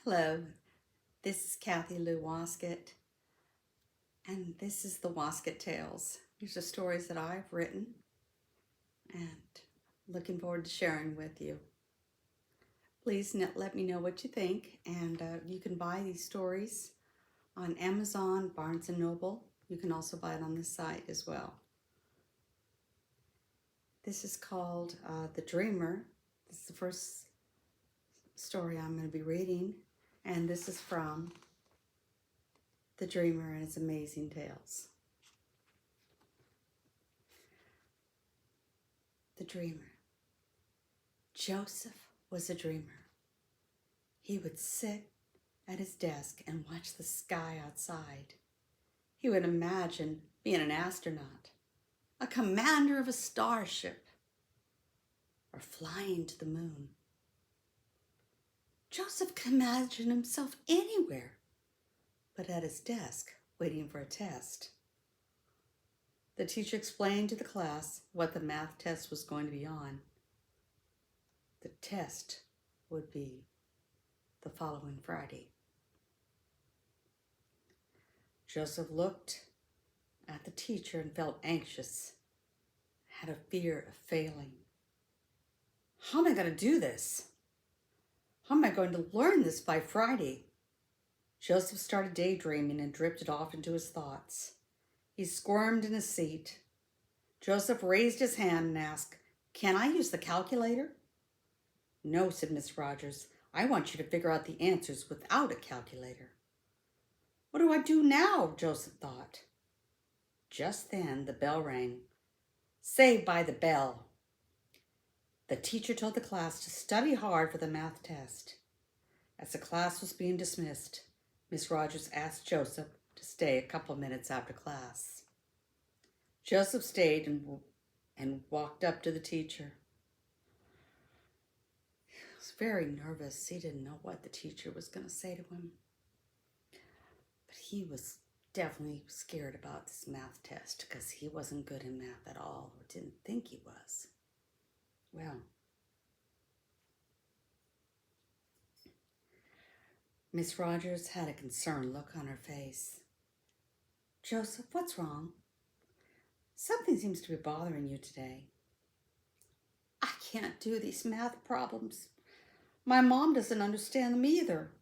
Hello, this is Kathy Lou Waskett, and this is the Waskett Tales. These are stories that I've written and looking forward to sharing with you. Please let me know what you think, and you can buy these stories on Amazon, Barnes & Noble. You can also buy it on this site as well. This is called The Dreamer. This is the first story I'm going to be reading, and this is from The Dreamer and His Amazing Tales. The Dreamer. Joseph was a dreamer. He would sit at his desk and watch the sky outside. He would imagine being an astronaut, a commander of a starship, or flying to the moon. Joseph could imagine himself anywhere, but at his desk, waiting for a test. The teacher explained to the class what the math test was going to be on. The test would be the following Friday. Joseph looked at the teacher and felt anxious, had a fear of failing. How am I going to do this? How am I going to learn this by Friday? Joseph started daydreaming and drifted off into his thoughts. He squirmed in his seat. Joseph raised his hand and asked, "Can I use the calculator?" "No," said Miss Rogers. "I want you to figure out the answers without a calculator." "What do I do now?" Joseph thought. Just then the bell rang. "Saved by the bell." The teacher told the class to study hard for the math test. As the class was being dismissed, Miss Rogers asked Joseph to stay a couple minutes after class. Joseph stayed and walked up to the teacher. He was very nervous. He didn't know what the teacher was going to say to him. But he was definitely scared about this math test because he wasn't good in math at all, or didn't think he was. Well, Miss Rogers had a concerned look on her face. "Joseph, what's wrong? Something seems to be bothering you today." "I can't do these math problems. My mom doesn't understand them either."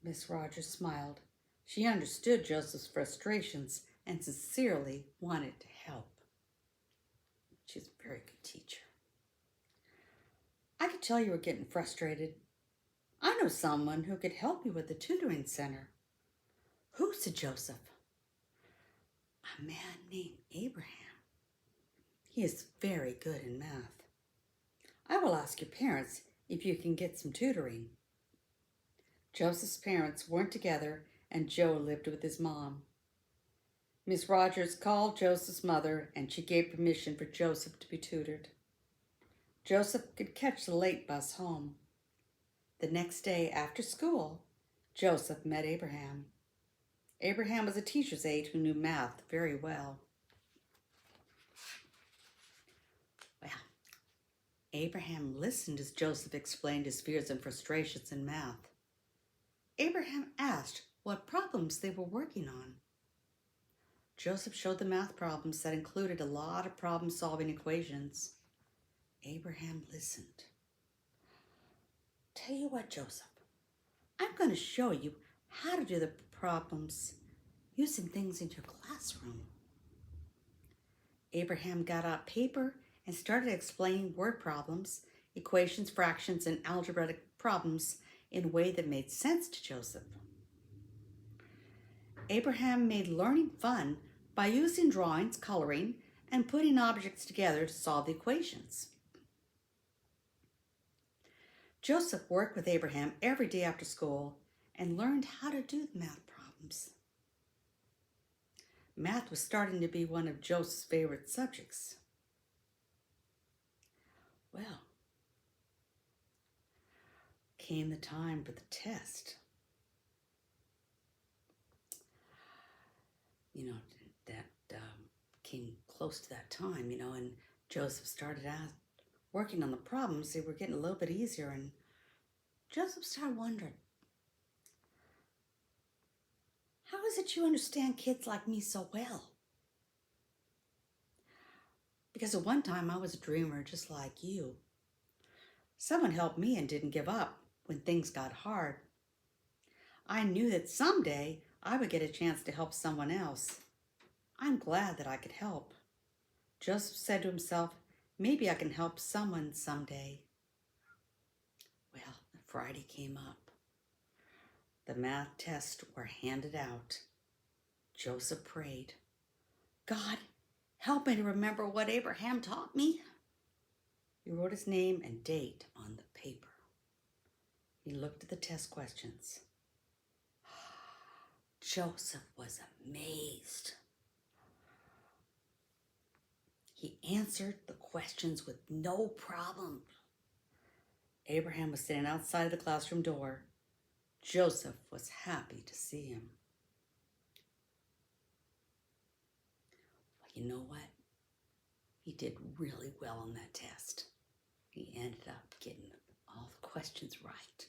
Miss Rogers smiled. She understood Joseph's frustrations and sincerely wanted to help. She's a very good teacher. "I could tell you were getting frustrated. I know someone who could help you with the tutoring center." "Who?" said Joseph. "A man named Abraham. He is very good in math. I will ask your parents if you can get some tutoring." Joseph's parents weren't together, and Joe lived with his mom. Miss Rogers called Joseph's mother, and she gave permission for Joseph to be tutored. Joseph could catch the late bus home. The next day after school, Joseph met Abraham. Abraham was a teacher's aide who knew math very well. Well, Abraham listened as Joseph explained his fears and frustrations in math. Abraham asked what problems they were working on. Joseph showed the math problems that included a lot of problem-solving equations. Abraham listened. "Tell you what, Joseph, I'm going to show you how to do the problems using things in your classroom." Abraham got out paper and started explaining word problems, equations, fractions, and algebraic problems in a way that made sense to Joseph. Abraham made learning fun by using drawings, coloring, and putting objects together to solve the equations. Joseph worked with Abraham every day after school and learned how to do the math problems. Math was starting to be one of Joseph's favorite subjects. Well, came the time for the test. That came close to that time, and Joseph started out working on the problems. They were getting a little bit easier, and Joseph started wondering, How is it you understand kids like me so well? Because at one time I was a dreamer just like you. Someone helped me and didn't give up when things got hard. I knew that someday I would get a chance to help someone else. I'm glad that I could help. Joseph said to himself, maybe I can help someone someday. Well, Friday came up. The math tests were handed out. Joseph prayed, God, help me to remember what Abraham taught me. He wrote his name and date on the paper. He looked at the test questions. Joseph was amazed. He answered the questions with no problem. Abraham was sitting outside the classroom door. Joseph was happy to see him. Well, you know what? He did really well on that test. He ended up getting all the questions right.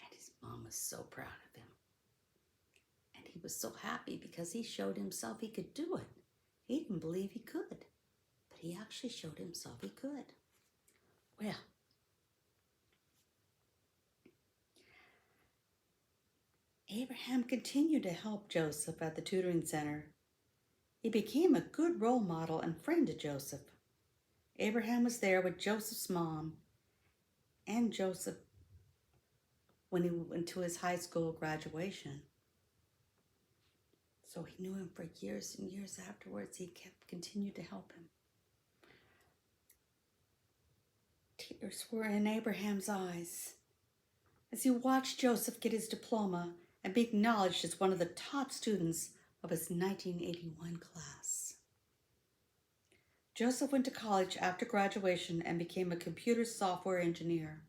And his mom was so proud of him. And he was so happy because he showed himself he could do it. He didn't believe he could, but he actually showed himself he could. Well, Abraham continued to help Joseph at the tutoring center. He became a good role model and friend to Joseph. Abraham was there with Joseph's mom and Joseph when he went to his high school graduation. So he knew him for years and years afterwards. He continued to help him. Tears were in Abraham's eyes as he watched Joseph get his diploma and be acknowledged as one of the top students of his 1981 class. Joseph went to college after graduation and became a computer software engineer.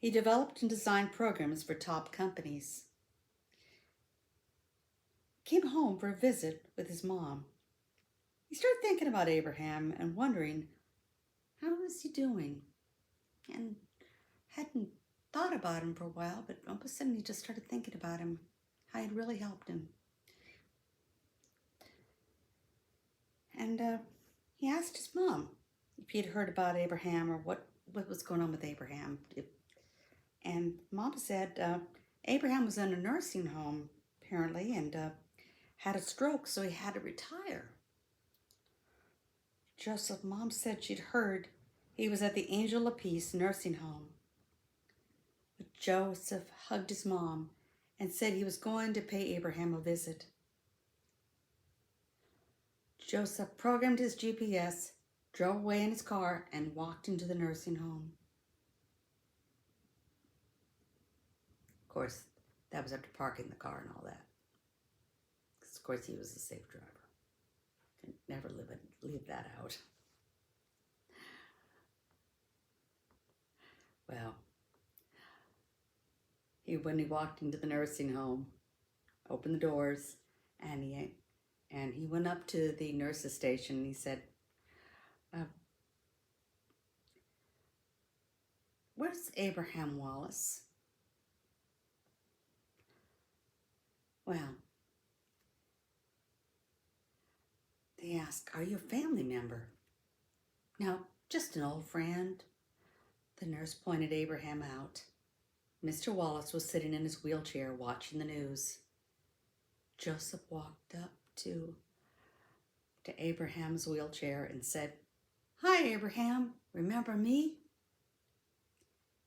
He developed and designed programs for top companies. He came home for a visit with his mom. He started thinking about Abraham and wondering, how was he doing? And hadn't thought about him for a while, but all of a sudden he just started thinking about him, how he'd really helped him. And he asked his mom if he had heard about Abraham or what was going on with Abraham. And mom said Abraham was in a nursing home, apparently, and had a stroke, so he had to retire. Joseph's mom said she'd heard he was at the Angel of Peace nursing home. But Joseph hugged his mom and said he was going to pay Abraham a visit. Joseph programmed his GPS, drove away in his car, and walked into the nursing home. Of course, that was after parking the car and all that. Because, of course, he was a safe driver. Could never leave that out. Well, when he walked into the nursing home, opened the doors, and he went up to the nurse's station and he said, where's Abraham Wallace? Well, they asked, are you a family member? No, just an old friend. The nurse pointed Abraham out. Mr. Wallace was sitting in his wheelchair watching the news. Joseph walked up to Abraham's wheelchair and said, hi, Abraham, remember me?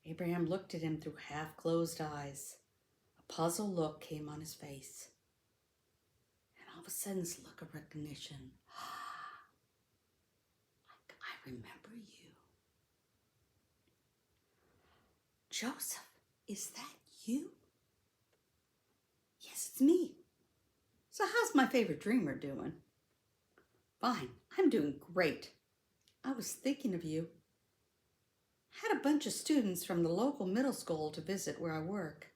Abraham looked at him through half-closed eyes. A puzzled look came on his face. And all of a sudden, this look of recognition. I remember you. Joseph, is that you? Yes, it's me. So how's my favorite dreamer doing? Fine, I'm doing great. I was thinking of you. Had a bunch of students from the local middle school to visit where I work.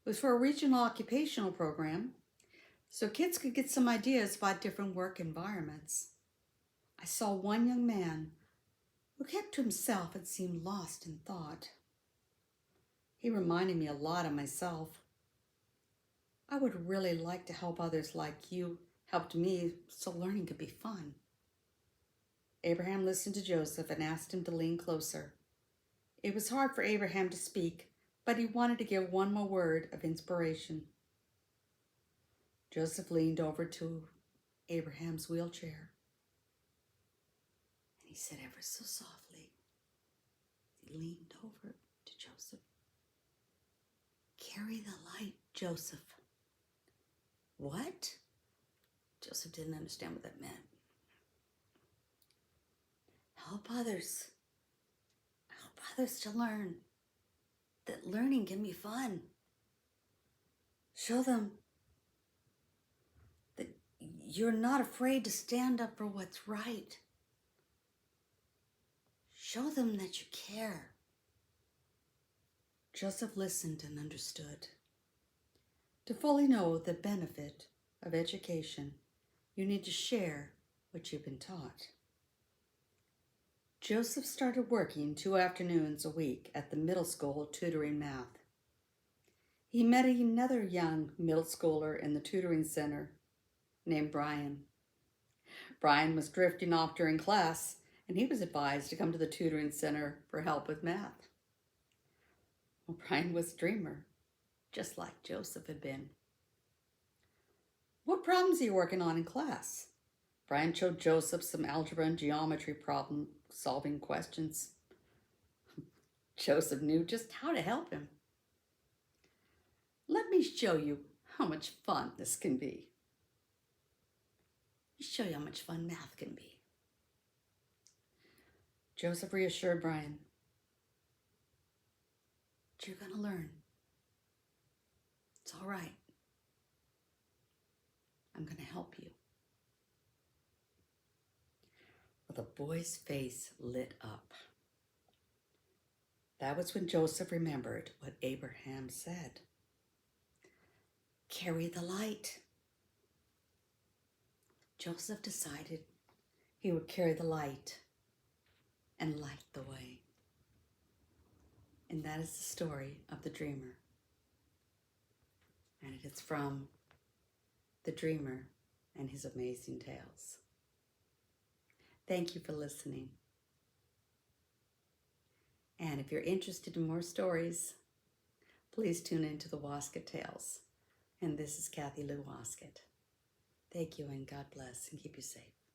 It was for a regional occupational program, so kids could get some ideas about different work environments. I saw one young man who kept to himself and seemed lost in thought. He reminded me a lot of myself. I would really like to help others like you helped me so learning could be fun. Abraham listened to Joseph and asked him to lean closer. It was hard for Abraham to speak, but he wanted to give one more word of inspiration. Joseph leaned over to Abraham's wheelchair, and he said ever so softly, he leaned over to Joseph, "Carry the light, Joseph." What? Joseph didn't understand what that meant. Help others. Help others to learn that learning can be fun. Show them that you're not afraid to stand up for what's right. Show them that you care. Joseph listened and understood. To fully know the benefit of education, you need to share what you've been taught. Joseph started working 2 afternoons a week at the middle school tutoring math. He met another young middle schooler in the tutoring center named Brian. Brian was drifting off during class, and he was advised to come to the tutoring center for help with math. Well, Brian was a dreamer, just like Joseph had been. "What problems are you working on in class?" Brian showed Joseph some algebra and geometry problem-solving questions. Joseph knew just how to help him. "Let me show you how much fun this can be." "Let me show you how much fun math can be." Joseph reassured Brian, "You're going to learn. It's all right. I'm going to help you." Well, the boy's face lit up. That was when Joseph remembered what Abraham said. Carry the light. Joseph decided he would carry the light and light the way. And that is the story of the dreamer. And it's from The Dreamer and His Amazing Tales. Thank you for listening. And if you're interested in more stories, please tune into the Waskett Tales. And this is Kathy Lou Waskett. Thank you, and God bless, and keep you safe.